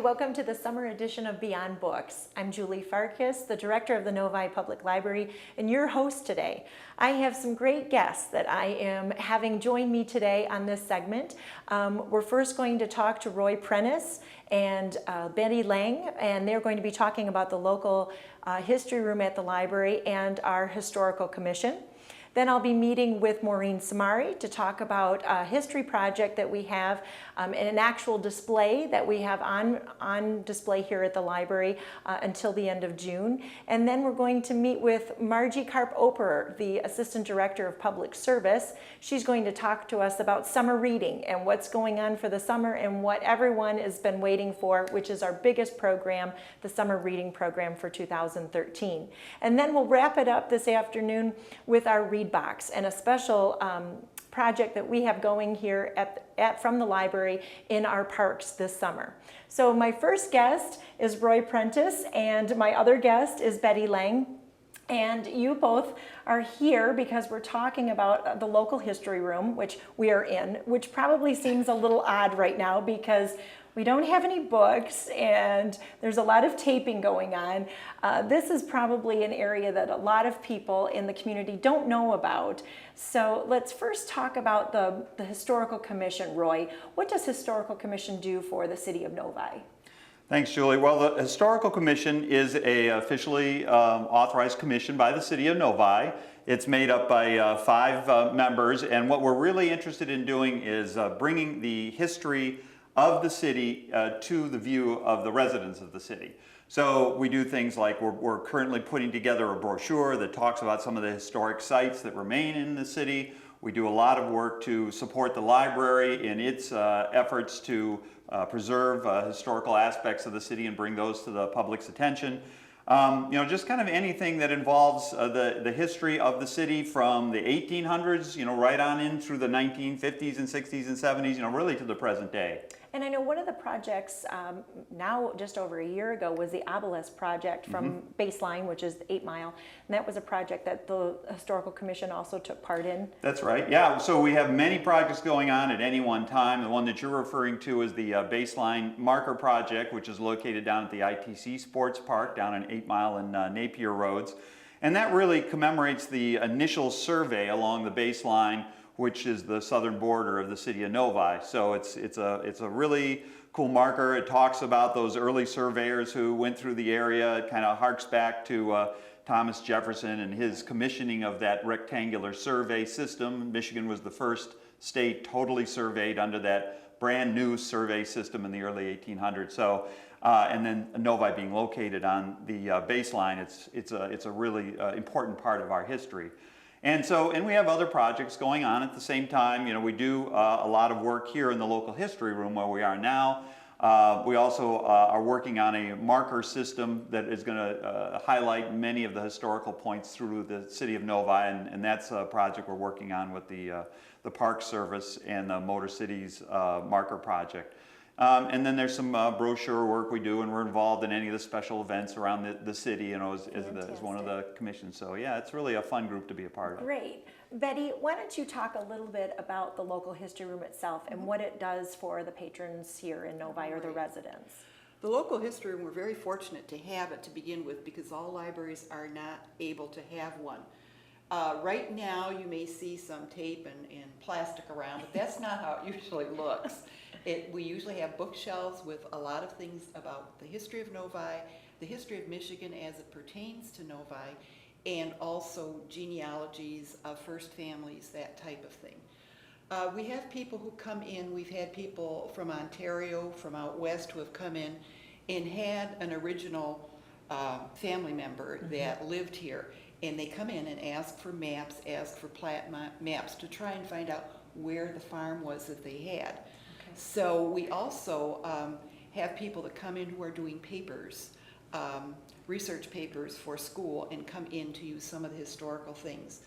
welcome to the summer edition of Beyond Books. I'm Julie Farkas, the director of the Novi Public Library, and your host today. I have some great guests that I am having join me today on this segment. We're first going to talk to Roy Prentice and Betty Lang, and they're going to be talking about the local history room at the library and our historical commission. Then I'll be meeting with Maureen Samari to talk about a history project that we have and an actual display that we have on display here at the library until the end of June. And then we're going to meet with Margie Karp-Oper, the Assistant Director of Public Service. She's going to talk to us about summer reading and what's going on for the summer and what everyone has been waiting for, which is our biggest program, the Summer Reading Program for 2013. And then we'll wrap it up this afternoon with our Read Box and a special project that we have going here from the library in our parks this summer. So my first guest is Roy Prentice and my other guest is Betty Lang. And you both are here because we're talking about the local history room, which we are in, which probably seems a little odd right now because we don't have any books and there's a lot of taping going on. This is probably an area that a lot of people in the community don't know about. So let's first talk about the Historical Commission. Roy, what does Historical Commission do for the city of Novi? Thanks, Julie. Well, the Historical Commission is a officially authorized commission by the city of Novi. It's made up by 5 members, and what we're really interested in doing is bringing the history of the city to the view of the residents of the city. So we do things like we're currently putting together a brochure that talks about some of the historic sites that remain in the city. We do a lot of work to support the library in its efforts to preserve historical aspects of the city and bring those to the public's attention. Just kind of anything that involves the history of the city from the 1800s, right on in through the 1950s and 60s and 70s, really to the present day. And I know one of the projects now just over a year ago was the Obelisk project from Baseline, which is 8 Mile. And that was a project that the Historical Commission also took part in. That's right. Yeah. So we have many projects going on at any one time. The one that you're referring to is the Baseline Marker Project, which is located down at the ITC Sports Park down on 8 Mile and Napier Roads. And that really commemorates the initial survey along the baseline, which is the southern border of the city of Novi. So it's a really cool marker. It talks about those early surveyors who went through the area. It kind of harks back to Thomas Jefferson and his commissioning of that rectangular survey system. Michigan was the first state totally surveyed under that brand new survey system in the early 1800s. So, and then Novi being located on the baseline, it's a really important part of our history. And we have other projects going on at the same time. We do a lot of work here in the local history room where we are now. We also are working on a marker system that is going to highlight many of the historical points through the city of Novi, and that's a project we're working on with the Park Service and the Motor Cities Marker Project. And then there's some brochure work we do, and we're involved in any of the special events around the city, as one of the commissions. So yeah, it's really a fun group to be a part of. Great. Betty, why don't you talk a little bit about the local history room itself and what it does for the patrons here in Novi or the residents? The local history room, we're very fortunate to have it to begin with because all libraries are not able to have one. Right now you may see some tape and plastic around, but that's not how it usually looks. We usually have bookshelves with a lot of things about the history of Novi, the history of Michigan as it pertains to Novi, and also genealogies of first families, that type of thing. We have people who come in. We've had people from Ontario, from out west, who have come in and had an original family member that lived here. And they come in and ask for maps, ask for plat maps to try and find out where the farm was that they had. So we also have people that come in who are doing papers, research papers for school, and come in to use some of the historical things.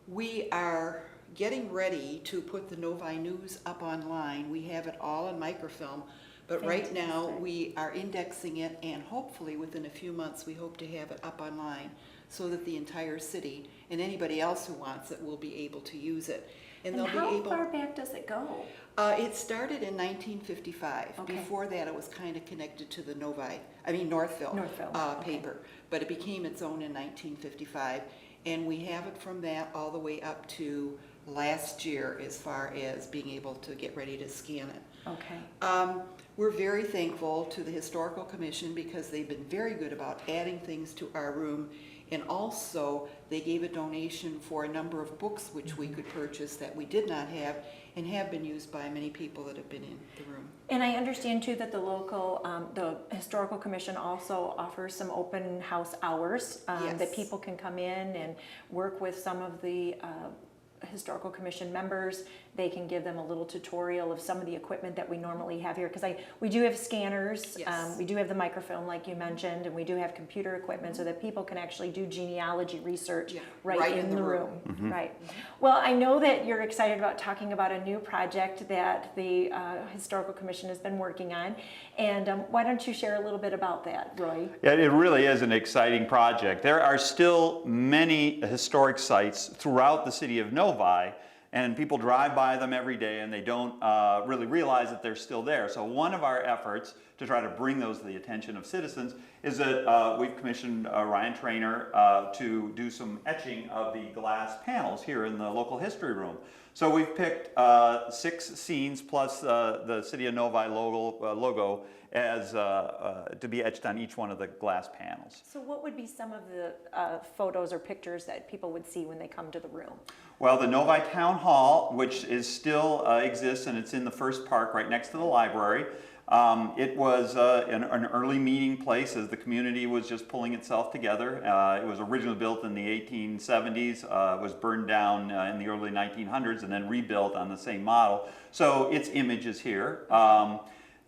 We are getting ready to put the Novi News up online. We have it all in microfilm, but right now we are indexing it, and hopefully within a few months we hope to have it up online so that the entire city and anybody else who wants it will be able to use it. And And they'll how be able. far back does it go? It started in 1955. Okay. Before that, it was kind of connected to the Northville Okay. paper, but it became its own in 1955. And we have it from that all the way up to last year as far as being able to get ready to scan it. Okay. We're very thankful to the Historical Commission because they've been very good about adding things to our room. And also, they gave a donation for a number of books which we could purchase that we did not have and have been used by many people that have been in the room. And I understand too that the local, the Historical Commission also offers some open house hours that Yes. people can come in and work with some of the Historical Commission members. They can give them a little tutorial of some of the equipment that we normally have here, because we do have scanners, Yes. we do have the microfilm like you mentioned, and we do have computer equipment so that people can actually do genealogy research Yeah, right in the room. Right. Well, I know that you're excited about talking about a new project that the Historical Commission has been working on, and why don't you share a little bit about that, Roy? Yeah, it really is an exciting project. There are still many historic sites throughout the city of Novi, and people drive by them every day and they don't really realize that they're still there. So one of our efforts to try to bring those to the attention of citizens is that we've commissioned Ryan Trainer to do some etching of the glass panels here in the local history room. So we've picked 6 scenes plus the City of Novi logo as to be etched on each one of the glass panels. So what would be some of the photos or pictures that people would see when they come to the room? Well, the Novi Town Hall, which is still exists, and it's in the first park right next to the library. It was an early meeting place as the community was just pulling itself together. It was originally built in the 1870s, was burned down in the early 1900s, and then rebuilt on the same model. So its image is here.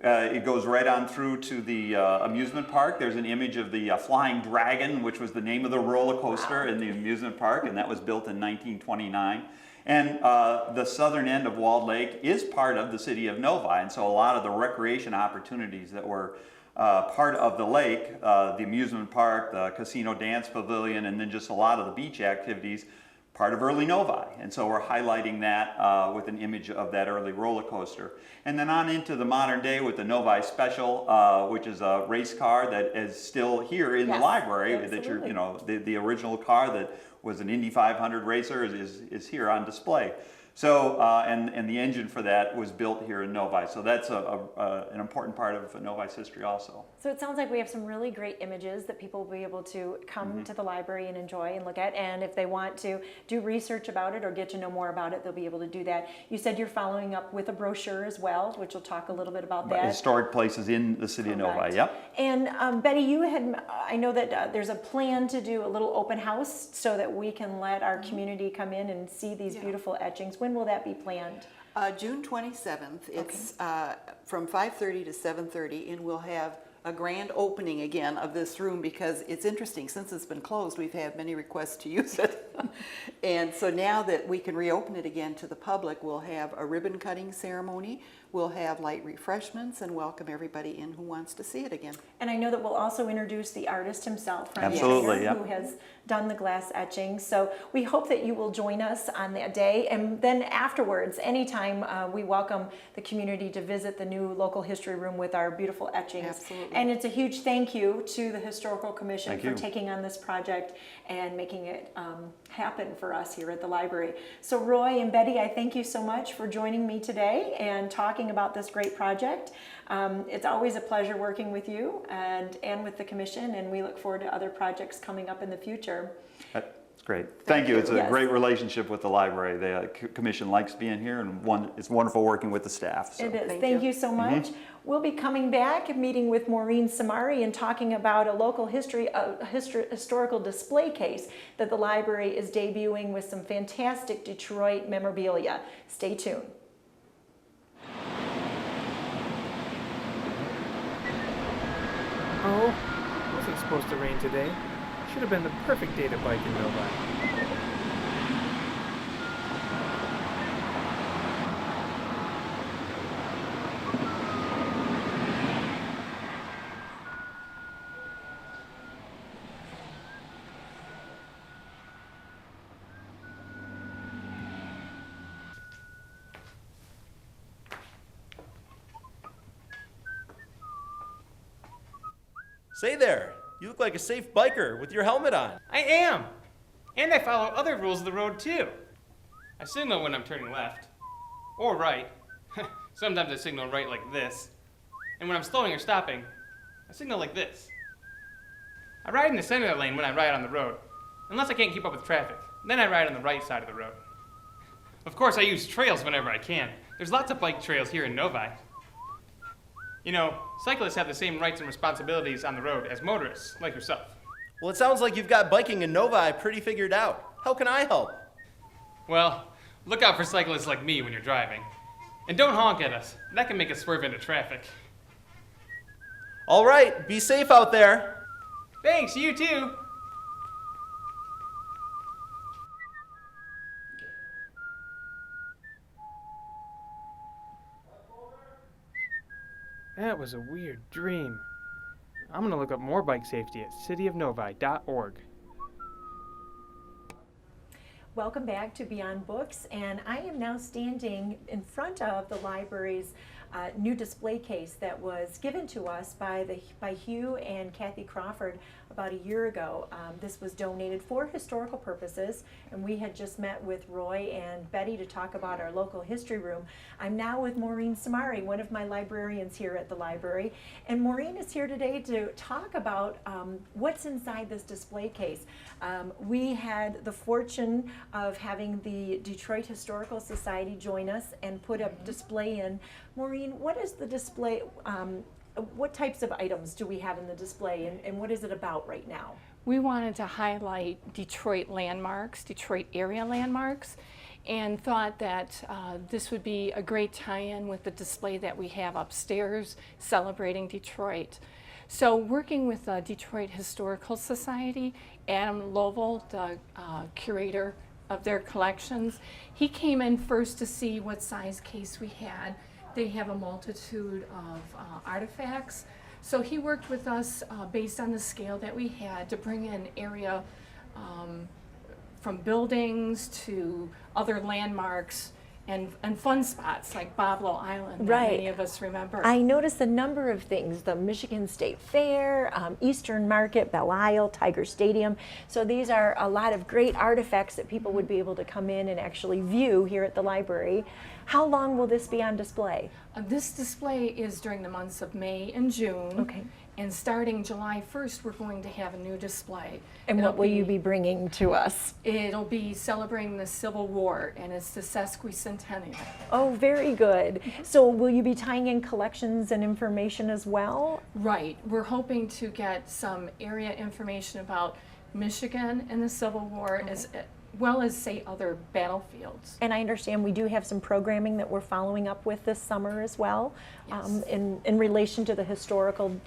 It goes right on through to the amusement park. There's an image of the Flying Dragon, which was the name of the roller coaster in the amusement park, and that was built in 1929. And the southern end of Walled Lake is part of the city of Novi, and so a lot of the recreation opportunities that were part of the lake, the amusement park, the casino dance pavilion, and then just a lot of the beach activities, part of early Novi. And so we're highlighting that with an image of that early roller coaster. And then on into the modern day with the Novi Special, which is a race car that is still here in the Yes, library. That absolutely. you know, the original car that was an Indy 500 racer is here on display. So, and the engine for that was built here in Novi. So that's an important part of Novi's history also. So it sounds like we have some really great images that people will be able to come to the library and enjoy and look at. And if they want to do research about it or get to know more about it, they'll be able to do that. You said you're following up with a brochure as well, which we'll talk a little bit about that. Historic places in the city of Novi, Correct. yep. And Betty, you had, I know that there's a plan to do a little open house so that we can let our community come in and see these Yeah. beautiful etchings. When will that be planned? June 27th, it's from 5:30 to 7:30, and we'll have a grand opening again of this room because it's interesting. Since it's been closed, we've had many requests to use it. And so now that we can reopen it again to the public, we'll have a ribbon cutting ceremony, we'll have light refreshments, and welcome everybody in who wants to see it again. And I know that we'll also introduce the artist himself, Ryan Absolutely, Trainer, yeah. who has done the glass etching. So we hope that you will join us on that day. And then afterwards, anytime, we welcome the community to visit the new local history room with our beautiful etchings. Absolutely. And it's a huge thank you to the Historical Commission Thank for you. taking on this project and making it happen for us here at the library. So Roy and Betty, I thank you so much for joining me today and talking about this great project. It's always a pleasure working with you and with the commission, and we look forward to other projects coming up in the future. That's great. Thank you. It's a Yes. great relationship with the library. The commission likes being here, and it's wonderful working with the staff. So. It is. Thank Thank you. you so much. We'll be coming back, meeting with Maureen Samari and talking about a local historical display case that the library is debuting with some fantastic Detroit memorabilia. Stay tuned. Oh, wasn't supposed to rain today. Should have been the perfect day to bike in Novi. Say there, you look like a safe biker with your helmet on. I am! And I follow other rules of the road, too. I signal when I'm turning left. Or right. Sometimes I signal right like this. And when I'm slowing or stopping, I signal like this. I ride in the center of the lane when I ride on the road, unless I can't keep up with traffic. Then I ride on the right side of the road. Of course, I use trails whenever I can. There's lots of bike trails here in Novi. You know, cyclists have the same rights and responsibilities on the road as motorists, like yourself. Well, it sounds like you've got biking in Novi pretty figured out. How can I help? Well, look out for cyclists like me when you're driving. And don't honk at us. That can make us swerve into traffic. All right, be safe out there. Thanks, you too. That was a weird dream. I'm gonna look up more bike safety at cityofnovi.org. Welcome back to Beyond Books, and I am now standing in front of the library's new display case that was given to us by Hugh and Kathy Crawford about a year ago. This was donated for historical purposes, and we had just met with Roy and Betty to talk about our local history room. I'm now with Maureen Samari, one of my librarians here at the library, and Maureen is here today to talk about what's inside this display case. We had the fortune of having the Detroit Historical Society join us and put a display in. Maureen, what is the display? What types of items do we have in the display, and what is it about right now? We wanted to highlight Detroit landmarks, Detroit area landmarks, and thought that this would be a great tie-in with the display that we have upstairs celebrating Detroit. So working with the Detroit Historical Society, Adam Lovell, the curator of their collections, he came in first to see what size case we had. They have a multitude of artifacts. So he worked with us based on the scale that we had to bring in area from buildings to other landmarks and fun spots like Boblo Island that many of us remember. I noticed a number of things, the Michigan State Fair, Eastern Market, Belle Isle, Tiger Stadium. So these are a lot of great artifacts that people would be able to come in and actually view here at the library. How long will this be on display? This display is during the months of May and June. Okay. And starting July 1st, we're going to have a new display. And what will you be bringing to us? It'll be celebrating the Civil War, and it's the sesquicentennial. Oh, very good. So will you be tying in collections and information as well? Right. We're hoping to get some area information about Michigan and the Civil War, as well as, say, other battlefields. And I understand we do have some programming that we're following up with this summer as well, Yes. in relation to the historical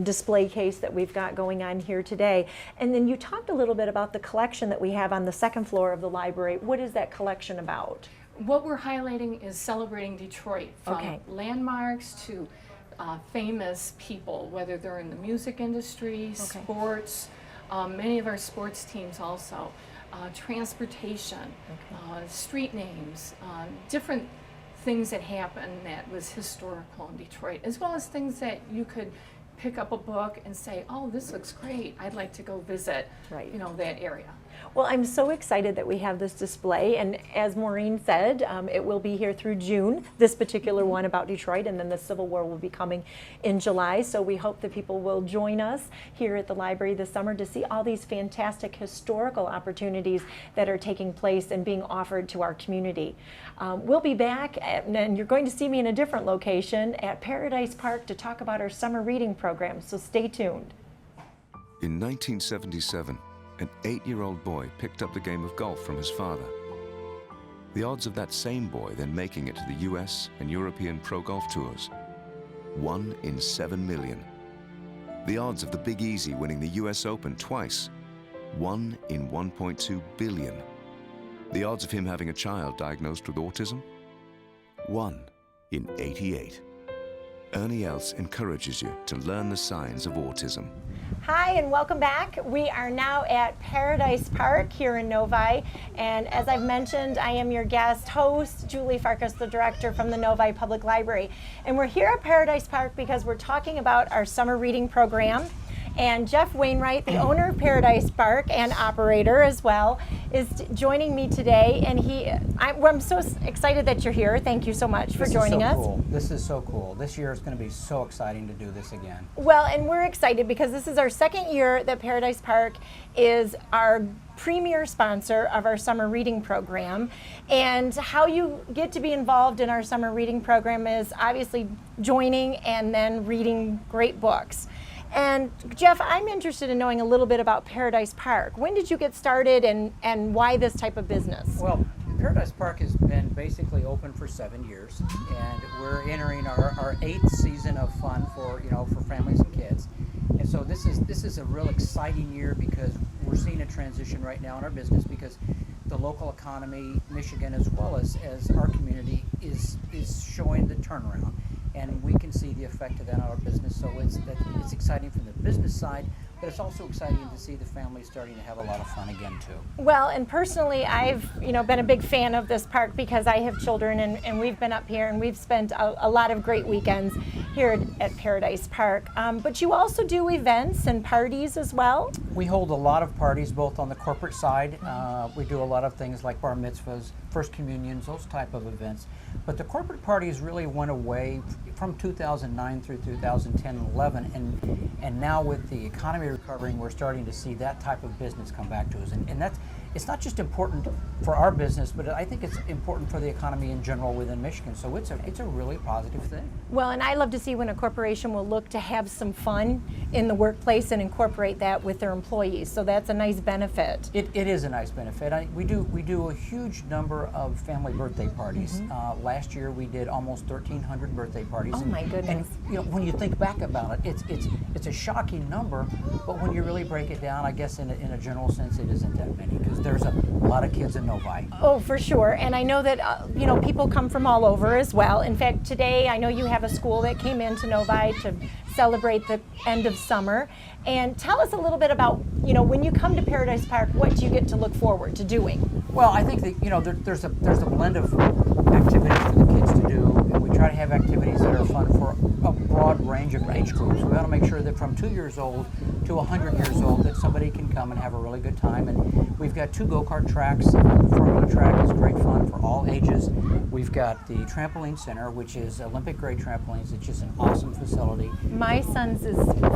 display case that we've got going on here today. And then you talked a little bit about the collection that we have on the second floor of the library. What is that collection about? What we're highlighting is celebrating Detroit, from Okay. landmarks to famous people, whether they're in the music industry, sports, many of our sports teams also. Transportation, street names, different things that happened that was historical in Detroit, as well as things that you could pick up a book and say, oh, this looks great, I'd like to go visit, Right. that area. Well, I'm so excited that we have this display, and as Maureen said, it will be here through June, this particular one about Detroit, and then the Civil War will be coming in July, so we hope that people will join us here at the library this summer to see all these fantastic historical opportunities that are taking place and being offered to our community. We'll be back, and you're going to see me in a different location at Paradise Park to talk about our summer reading program, so stay tuned. In 1977, an 8-year-old boy picked up the game of golf from his father. The odds of that same boy then making it to the US and European Pro Golf Tours, 1 in 7 million. The odds of the Big Easy winning the US Open twice, 1 in 1.2 billion. The odds of him having a child diagnosed with autism, 1 in 88. Ernie Els encourages you to learn the signs of autism. Hi and welcome back. We are now at Paradise Park here in Novi, and as I've mentioned, I am your guest host, Julie Farkas, the director from the Novi Public Library. And we're here at Paradise Park because we're talking about our summer reading program. And Jeff Wainwright, the owner of Paradise Park and operator as well, is joining me today. And I'm so excited that you're here. Thank you so much for joining us. Cool. This is so cool. This year is going to be so exciting to do this again. Well, and we're excited because this is our second year that Paradise Park is our premier sponsor of our summer reading program. And how you get to be involved in our summer reading program is obviously joining and then reading great books. And Jeff, I'm interested in knowing a little bit about Paradise Park. When did you get started and why this type of business? Well, Paradise Park has been basically open for 7 years, and we're entering our 8th season of fun for families and kids. And so this is a real exciting year because we're seeing a transition right now in our business because the local economy, Michigan, as well as our community is showing the turnaround. And we can see the effect of that on our business. So it's exciting from the business side, but it's also exciting to see the family starting to have a lot of fun again too. Well, and personally, I've been a big fan of this park because I have children, and we've been up here and we've spent a lot of great weekends here at Paradise Park. But you also do events and parties as well? We hold a lot of parties both on the corporate side. We do a lot of things like bar mitzvahs, first communions, those type of events. But the corporate parties really went away from 2009 through 2010 and 11, and now with the economy recovering, we're starting to see that type of business come back to us. And it's not just important for our business, but I think it's important for the economy in general within Michigan. So it's a really positive thing. Well, and I love to see when a corporation will look to have some fun in the workplace and incorporate that with their employees. So that's a nice benefit. It is a nice benefit. We do a huge number of family birthday parties. Last year we did almost 1,300 birthday parties. Oh my goodness! And when you think back about it, it's a shocking number. But when you really break it down, I guess in a general sense, it isn't that many because there's a lot of kids in Novi. Oh, for sure. And I know that people come from all over as well. In fact, today I know you have a school that came into Novi to celebrate the end of summer. And tell us a little bit about, when you come to Paradise Park, what do you get to look forward to doing? Well, I think that there's a blend of activities for the kids to do, and we try to have activities that are fun for a broad range of age groups. We want to make sure that from 2 years old to 100 years old that somebody can come and have a really good time. And we've got 2 go-kart tracks. The four-wheeler track is great fun for all ages. We've got the trampoline center, which is Olympic grade trampolines. It's just an awesome facility. My son's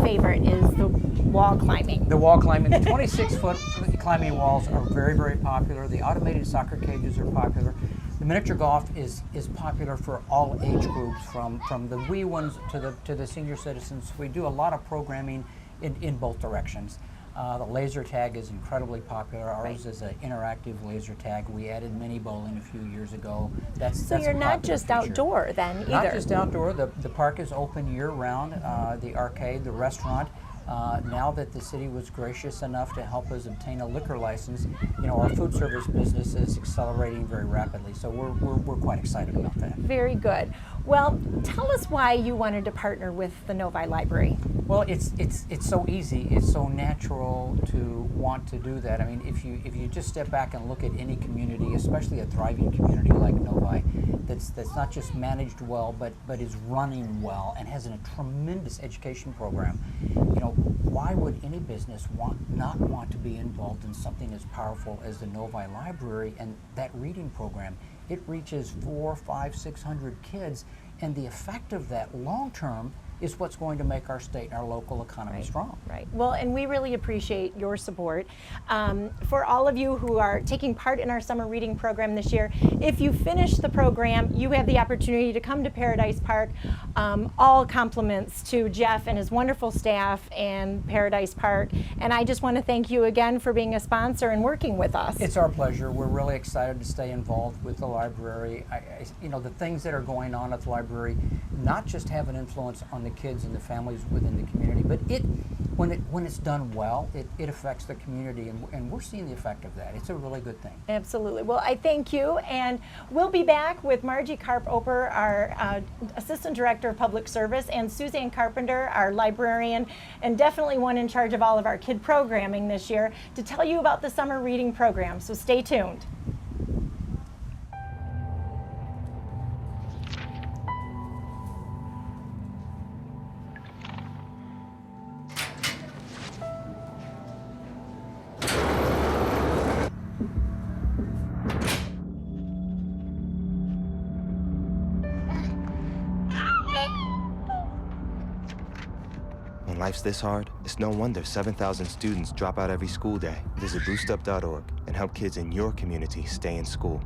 favorite is the wall climbing. The wall climbing, the 26-foot climbing walls are very, very popular. The automated soccer cages are popular. The miniature golf is popular for all age groups, from the wee ones to the senior citizens. We do a lot of programming in both directions. The laser tag is incredibly popular. Ours is an interactive laser tag. We added mini bowling a few years ago. So you're not just outdoor then either? Not just outdoor. The park is open year-round. The arcade, the restaurant. Now that the city was gracious enough to help us obtain a liquor license, our food service business is accelerating very rapidly. So we're quite excited about that. Very good. Well, tell us why you wanted to partner with the Novi Library. Well, it's so easy. It's so natural to want to do that. I mean, if you just step back and look at any community, especially a thriving community like Novi, that's not just managed well, but is running well and has a tremendous education program. Why would any business not want to be involved in something as powerful as the Novi Library and that reading program? It reaches 400, 500, 600 kids, and the effect of that long term is what's going to make our state and our local economy strong. Right. Well, and we really appreciate your support. For all of you who are taking part in our summer reading program this year, if you finish the program, you have the opportunity to come to Paradise Park. All compliments to Jeff and his wonderful staff and Paradise Park. And I just want to thank you again for being a sponsor and working with us. It's our pleasure. We're really excited to stay involved with the library. The things that are going on at the library not just have an influence on the kids and the families within the community, but when it's done well, it affects the community, and we're seeing the effect of that. It's a really good thing. Absolutely. Well, I thank you, and we'll be back with Margie Karp-Oper, our Assistant Director of Public Service, and Suzanne Carpenter, our librarian, and definitely one in charge of all of our kid programming this year, to tell you about the summer reading program. So stay tuned. When life's this hard, it's no wonder 7,000 students drop out every school day. Visit boostup.org and help kids in your community stay in school.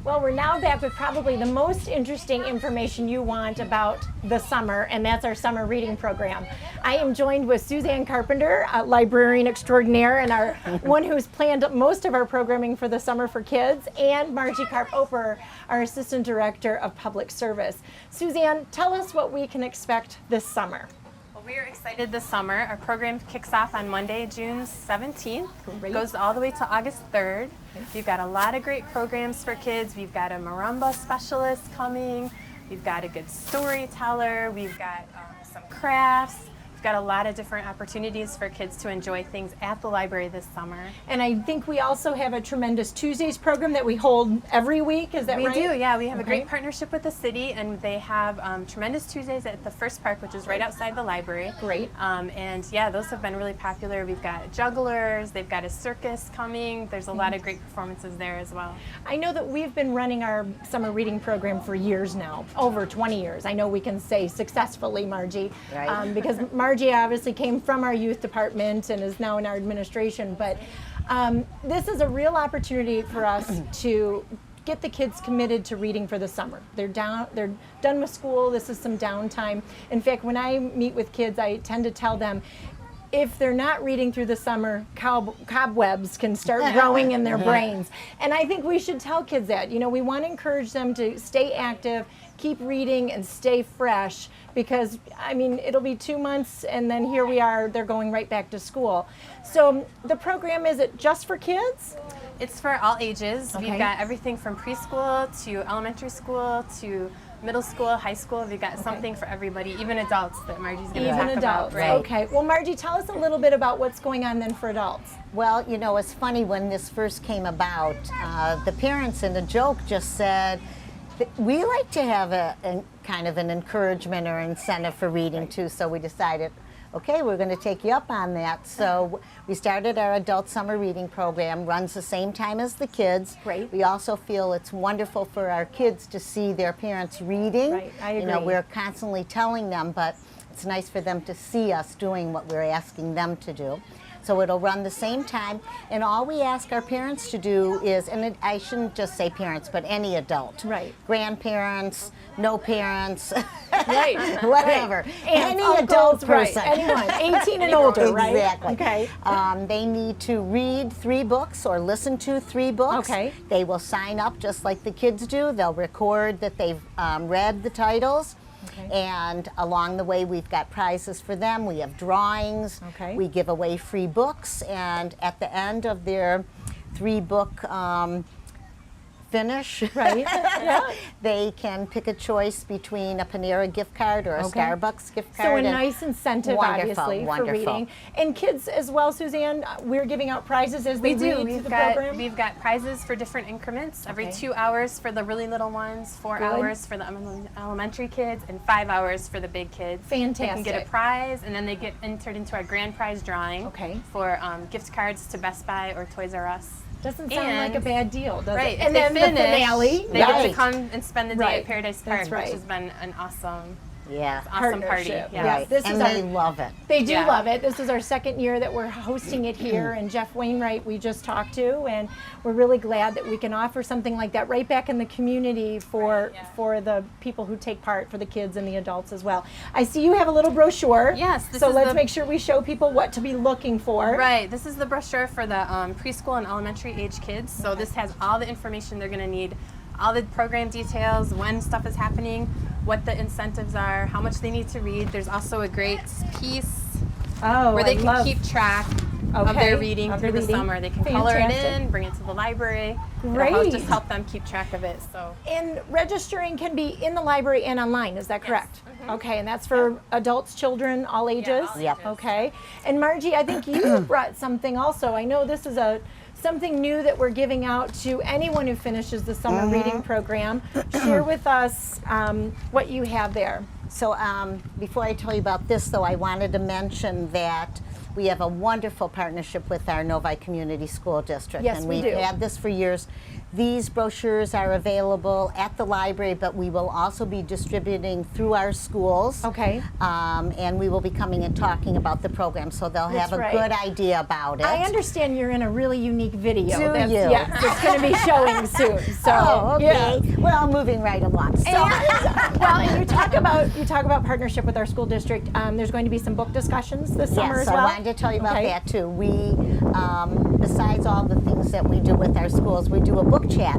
Well, we're now back with probably the most interesting information you want about the summer, and that's our summer reading program. I am joined with Suzanne Carpenter, a librarian extraordinaire, and our one who's planned most of our programming for the summer for kids, and Margie Karp-Oper, our assistant director of public service. Suzanne, tell us what we can expect this summer. Well, we are excited this summer. Our program kicks off on Monday, June 17th. Great. Goes all the way to August 3rd. We've got a lot of great programs for kids. We've got a marimba specialist coming. We've got a good storyteller. We've got some crafts. We've got a lot of different opportunities for kids to enjoy things at the library this summer. And I think we also have a Tremendous Tuesdays program that we hold every week, is that right? We do, yeah. We have a Okay. great partnership with the city, and they have Tremendous Tuesdays at the First Park, which is right outside the library. Great. And yeah, those have been really popular. We've got jugglers, they've got a circus coming. There's a lot of great performances there as well. I know that we've been running our summer reading program for years now, over 20 years. I know we can say successfully, Margie, Right. because Margie obviously came from our youth department and is now in our administration. But this is a real opportunity for us to get the kids committed to reading for the summer. They're done with school. This is some downtime. In fact, when I meet with kids, I tend to tell them, if they're not reading through the summer, cobwebs can start growing in their brains. And I think we should tell kids that. You know, we want to encourage them to stay active, keep reading, and stay fresh, because, I mean, it'll be 2 months, and then here we are, they're going right back to school. So the program, is it just for kids? It's for all ages. Okay. We've got everything from preschool to elementary school to middle school, high school. We've got something for everybody, even adults that Margie's going to talk Even about. adults, Right. okay. Well, Margie, tell us a little bit about what's going on then for adults. Well, you know, it's funny, when this first came about, the parents in a joke just said, we like to have a kind of an encouragement or incentive for reading too, so we decided, okay, we're going to take you up on that. So we started our adult summer reading program, runs the same time as the kids. Great. We also feel it's wonderful for our kids to see their parents reading. Right, I You know, agree. we're constantly telling them, but it's nice for them to see us doing what we're asking them to do. So it'll run the same time, and all we ask our parents to do is, and I shouldn't just say parents, but any adult. Right. Grandparents, no parents, Right. whatever. Aunts, Any uncles, adult right, person. anyone, 18 and older, right? Exactly. Okay. They need to read 3 books or listen to 3 books. Okay. They will sign up just like the kids do. They'll record that they've read the titles. Okay. And along the way, we've got prizes for them. We have drawings. Okay. We give away free books. And at the end of their 3-book finish, Right. Yeah. they can pick a choice between a Panera gift card or a Okay. Starbucks gift card. So a and nice incentive, wonderful, obviously, wonderful. for reading. And kids as well, Suzanne, we're giving out prizes as they We do. read through We've the got program? we've got prizes for different increments. Every Okay. 2 hours for the really little ones, 4 Good. hours for the elementary kids, and 5 hours for the big kids. They can Fantastic. get a prize, and then they get entered into our grand prize drawing. Okay. For gift cards to Best Buy or Toys R Us. Doesn't sound like a bad deal, does Right. it? If And they then finish, the finale. they get to Right. come and spend the day Right. at Paradise That's Park, right. which has been an awesome Yeah. party. Partnership. Yeah. Yes, this and is they our- love it. They do Yeah. love it. This is our second year that we're hosting it here, and Jeff Wainwright we just talked to, and we're really glad that we can offer something like that right back in the community for for the people who take part, for the kids and the adults as well. I see you have a little brochure. Yes, this so is let's the- make sure we show people what to be looking for. Right. This is the brochure for the preschool and elementary age kids. So this has all the information they're going to need, all the program details, when stuff is happening, what the incentives are, how much they need to read. There's also a great piece Oh, where they I can love. keep track of Okay, their reading of through their the reading. summer. They can color it Fantastic. in, bring it to the library. Great. Just help them keep track of it. So And registering can be in the library and online, is that correct? Okay, and that's for adults, children, all ages? all Yep. ages. Okay. And Margie, I think you brought something also. I know this is something new that we're giving out to anyone who finishes the summer reading program. Share with us what you have there. So before I tell you about this, though, I wanted to mention that we have a wonderful partnership with our Novi Community School District. Yes, and we we've do. had this for years. These brochures are available at the library, but we will also be distributing through our schools. Okay. And we will be coming and talking about the program, so they'll have That's a right. good idea about it. I understand you're in a really unique video. Do That's, you? Yes, it's going to be showing soon. So, Oh, okay. yeah. Well, moving right along. So, Well, and you talk about partnership with our school district. There's going to be some book discussions this summer yes, as well. I wanted to tell you about Okay. that too. We, besides all the things that we do with our schools, we do a book chat.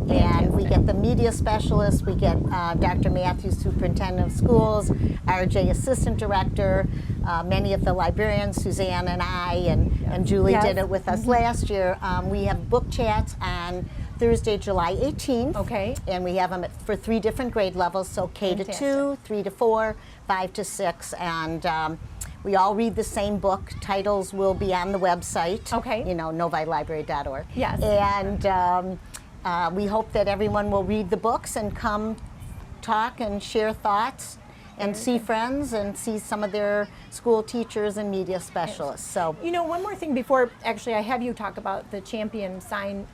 And we get the media specialists, we get Dr. Matthews, superintendent of schools, RJ, assistant director, many of the librarians, Suzanne and I, and Julie Yes. did it with us last year. We have book chats on Thursday, July 18th. Okay. And we have them for 3 different grade levels, so K to 2, 3 to 4, 5 to 6, and we all read the same book. Titles will be on the website. Okay. You know, novilibrary.org. Yes. And we hope that everyone will read the books and come talk and share thoughts and see friends and see some of their school teachers and media specialists. So, You know, one more thing before actually I have you talk about the champion sign.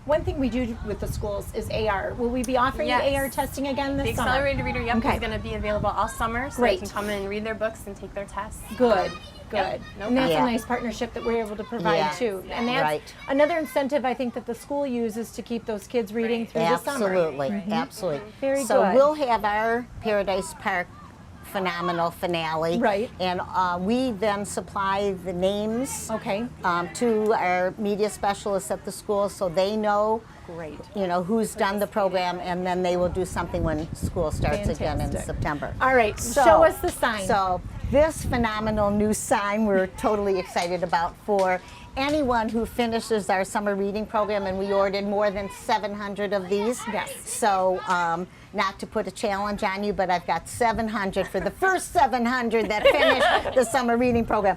One thing we do with the schools is AR. Will we be offering Yes. the AR testing again this The summer? Accelerated Reader, yep, Okay. is going to be available all summer, so Great. they can come in and read their books and take their tests. Good. Good. Yep, no And that's problem. a nice partnership that we're able to provide Yeah. too. And that's Right. another incentive I think that the school uses to keep those kids reading through the summer. absolutely, absolutely. Very so good. we'll have our Paradise Park phenomenal finale. Right. And we then supply the names Okay. to our media specialists at the school so they know Great. you know who's done the program, and then they will do something when school starts again in Fantastic. September. All right. So- Show us the sign. So this phenomenal new sign we're totally excited about for anyone who finishes our summer reading program, and we ordered more than 700 of these. Yes. So not to put a challenge on you, but I've got 700 for the first 700 that finished the summer reading program.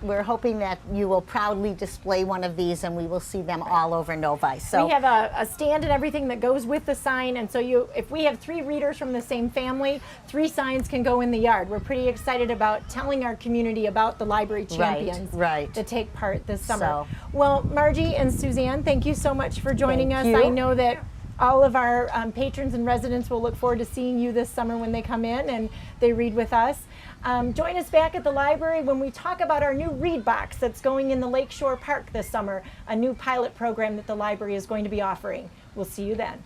We're hoping that you will proudly display one of these, and we will see them all over Novi. So we have a stand and everything that goes with the sign, and so if we have 3 readers from the same family, 3 signs can go in the yard. We're pretty excited about telling our community about the library champions right. that take part this summer. So- Well, Margie and Suzanne, thank you so much for joining Thank us. you. I know that all of our patrons and residents will look forward to seeing you this summer when they come in and they read with us. Join us back at the library when we talk about our new read box that's going in the Lakeshore Park this summer, a new pilot program that the library is going to be offering. We'll see you then.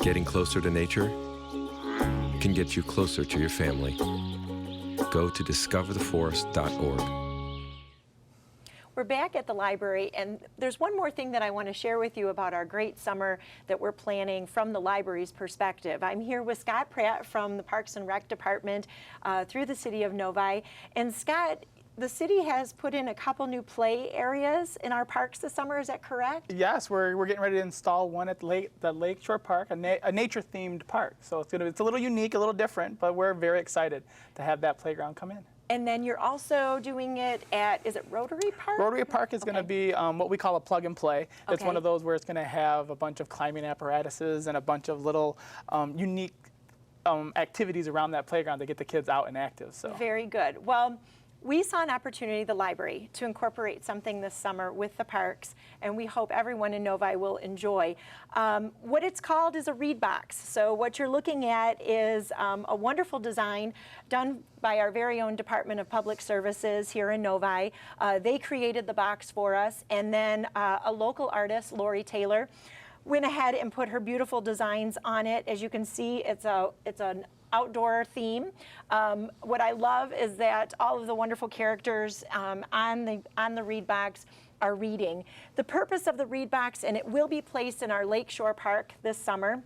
Getting closer to nature can get you closer to your family. Go to discovertheforest.org. We're back at the library, and there's one more thing that I want to share with you about our great summer that we're planning from the library's perspective. I'm here with Scott Pratt from the Parks and Rec Department through the city of Novi. And Scott, the city has put in a couple new play areas in our parks this summer, is that correct? Yes, we're getting ready to install one at the Lakeshore Park, a nature-themed park. So it's a little unique, a little different, but we're very excited to have that playground come in. And then you're also doing it at, is it Rotary Park? Rotary Park is going to be what we call a plug and play. It's one Okay. of those where it's going to have a bunch of climbing apparatuses and a bunch of little unique activities around that playground to get the kids out and active. So. Very good. Well, we saw an opportunity, the library, to incorporate something this summer with the parks, and we hope everyone in Novi will enjoy. What it's called is a read box. So what you're looking at is a wonderful design done by our very own Department of Public Services here in Novi. They created the box for us, and then a local artist, Lori Taylor, went ahead and put her beautiful designs on it. As you can see, it's an outdoor theme. What I love is that all of the wonderful characters on the read box are reading. The purpose of the read box, and it will be placed in our Lakeshore Park this summer,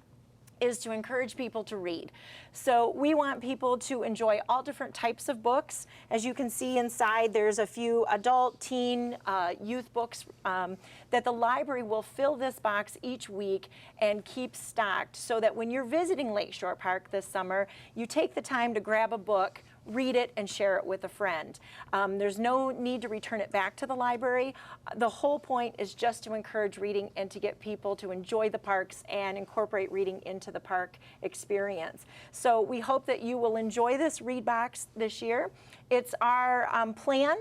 is to encourage people to read. So we want people to enjoy all different types of books. As you can see inside, there's a few adult, teen, youth books that the library will fill this box each week and keep stocked so that when you're visiting Lakeshore Park this summer, you take the time to grab a book, read it and share it with a friend. There's no need to return it back to the library. The whole point is just to encourage reading and to get people to enjoy the parks and incorporate reading into the park experience. So we hope that you will enjoy this read box this year. It's our plan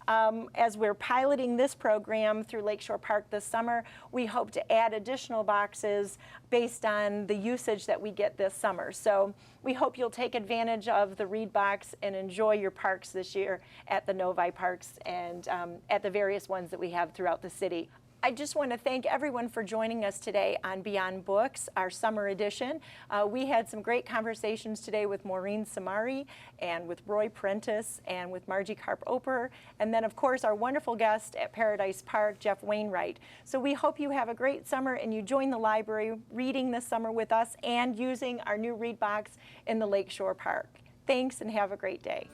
as we're piloting this program through Lakeshore Park this summer. We hope to add additional boxes based on the usage that we get this summer. So we hope you'll take advantage of the read box and enjoy your parks this year at the Novi parks and at the various ones that we have throughout the city. I just want to thank everyone for joining us today on Beyond Books, our summer edition. We had some great conversations today with Maureen Samari and with Roy Prentice and with Margie Karp-Oper, and then of course our wonderful guest at Paradise Park, Jeff Wainwright. So we hope you have a great summer and you join the library reading this summer with us and using our new read box in the Lakeshore Park. Thanks and have a great day.